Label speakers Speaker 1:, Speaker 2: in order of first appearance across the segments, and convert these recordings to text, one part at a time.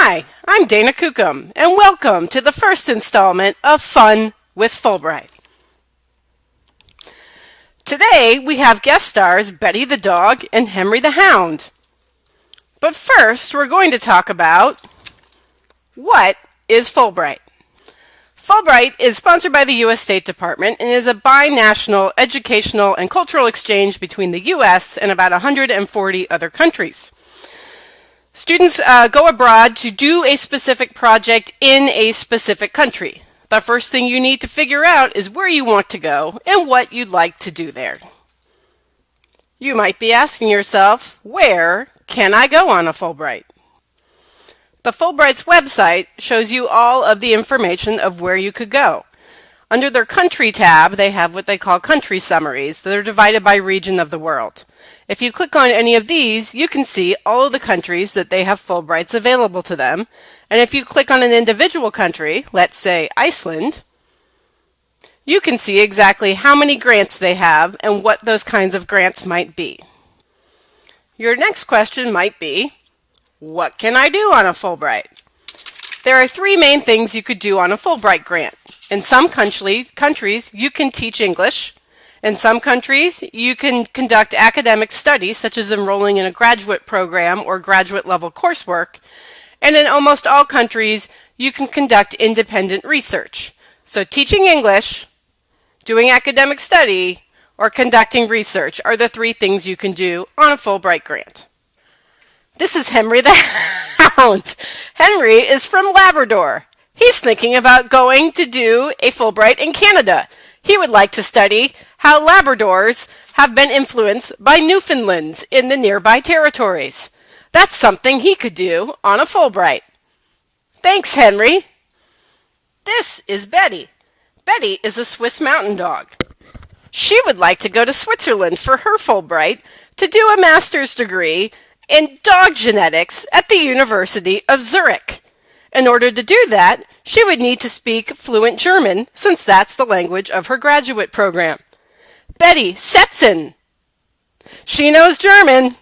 Speaker 1: Hi, I'm Dana Kukum, and welcome to the first installment of Fun with Fulbright. Today, we have guest stars Betty the dog and Henry the hound. But first, we're going to talk about what is Fulbright. Fulbright is sponsored by the U.S. State Department and is a binational educational and cultural exchange between the U.S. and about 140 other countries. Students go abroad to do a specific project in a specific country. The first thing you need to figure out is where you want to go and what you'd like to do there. You might be asking yourself, where can I go on a Fulbright? The Fulbright's website shows you all of the information of where you could go. Under their country tab, they have what they call country summaries that are divided by region of the world. If you click on any of these, you can see all of the countries that they have Fulbrights available to them. And if you click on an individual country, let's say Iceland, you can see exactly how many grants they have and what those kinds of grants might be. Your next question might be, what can I do on a Fulbright? There are three main things you could do on a Fulbright grant. In some countries, you can teach English. In some countries, you can conduct academic studies, such as enrolling in a graduate program or graduate level coursework. And in almost all countries, you can conduct independent research. So teaching English, doing academic study, or conducting research are the three things you can do on a Fulbright grant. This is Henry the hound. Henry is from Labrador. He's thinking about going to do a Fulbright in Canada. He would like to study how Labradors have been influenced by Newfoundlands in the nearby territories. That's something he could do on a Fulbright. Thanks, Henry. This is Betty. Betty is a Swiss mountain dog. She would like to go to Switzerland for her Fulbright to do a master's degree in dog genetics at the University of Zurich. In order to do that, she would need to speak fluent German, since that's the language of her graduate program. Betty, setzen! She knows German!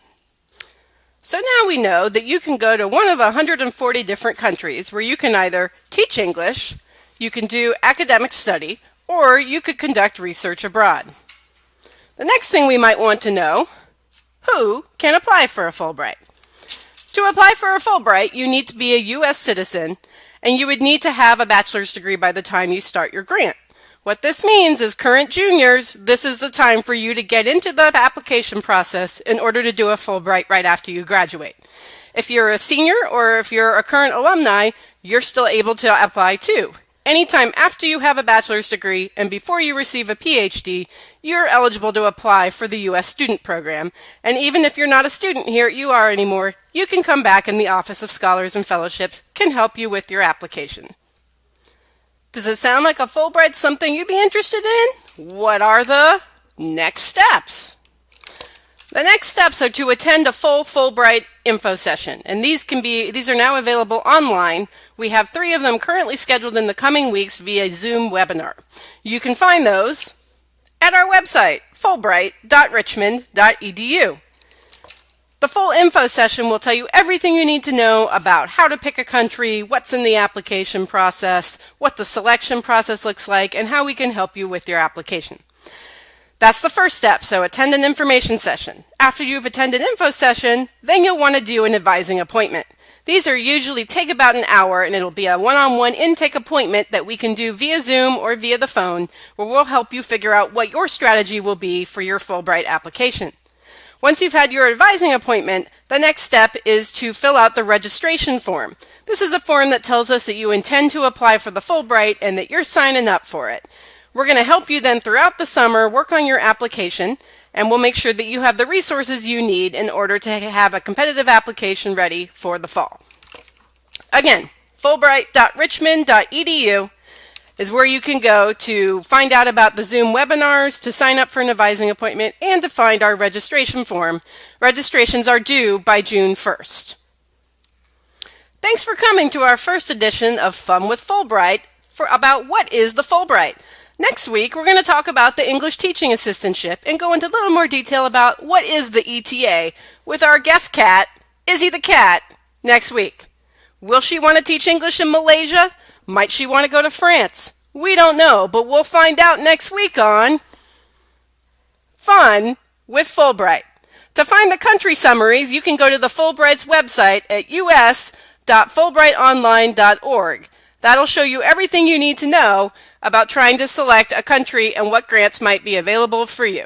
Speaker 1: So now we know that you can go to one of 140 different countries where you can either teach English, you can do academic study, or you could conduct research abroad. The next thing we might want to know, who can apply for a Fulbright? To apply for a Fulbright, you need to be a U.S. citizen, and you would need to have a bachelor's degree by the time you start your grant. What this means is current juniors, this is the time for you to get into the application process in order to do a Fulbright right after you graduate. If you're a senior or if you're a current alumni, you're still able to apply too. Anytime after you have a bachelor's degree and before you receive a PhD, you're eligible to apply for the U.S. student program. And even if you're not a student here, you are anymore, you can come back and the Office of Scholars and Fellowships can help you with your application. Does it sound like a Fulbright's something you'd be interested in? What are the next steps? The next steps are to attend a full Fulbright info session, and these are now available online. We have 3 of them currently scheduled in the coming weeks via Zoom webinar. You can find those at our website, fulbright.richmond.edu. The full info session will tell you everything you need to know about how to pick a country, what's in the application process, what the selection process looks like, and how we can help you with your application. That's the first step, so attend an information session. After you've attended an info session, then you'll want to do an advising appointment. These are usually take about an hour, and it'll be a one-on-one intake appointment that we can do via Zoom or via the phone, where we'll help you figure out what your strategy will be for your Fulbright application. Once you've had your advising appointment, the next step is to fill out the registration form. This is a form that tells us that you intend to apply for the Fulbright and that you're signing up for it. We're going to help you then throughout the summer work on your application, and we'll make sure that you have the resources you need in order to have a competitive application ready for the fall. Again, fulbright.richmond.edu is where you can go to find out about the Zoom webinars, to sign up for an advising appointment, and to find our registration form. Registrations are due by June 1st. Thanks for coming to our first edition of Fun with Fulbright about what is the Fulbright. Next week, we're going to talk about the English Teaching Assistantship and go into a little more detail about what is the ETA with our guest cat, Izzy the cat, next week. Will she want to teach English in Malaysia? Might she want to go to France? We don't know, but we'll find out next week on Fun with Fulbright. To find the country summaries, you can go to the Fulbright's website at us.fulbrightonline.org. That'll show you everything you need to know about trying to select a country and what grants might be available for you.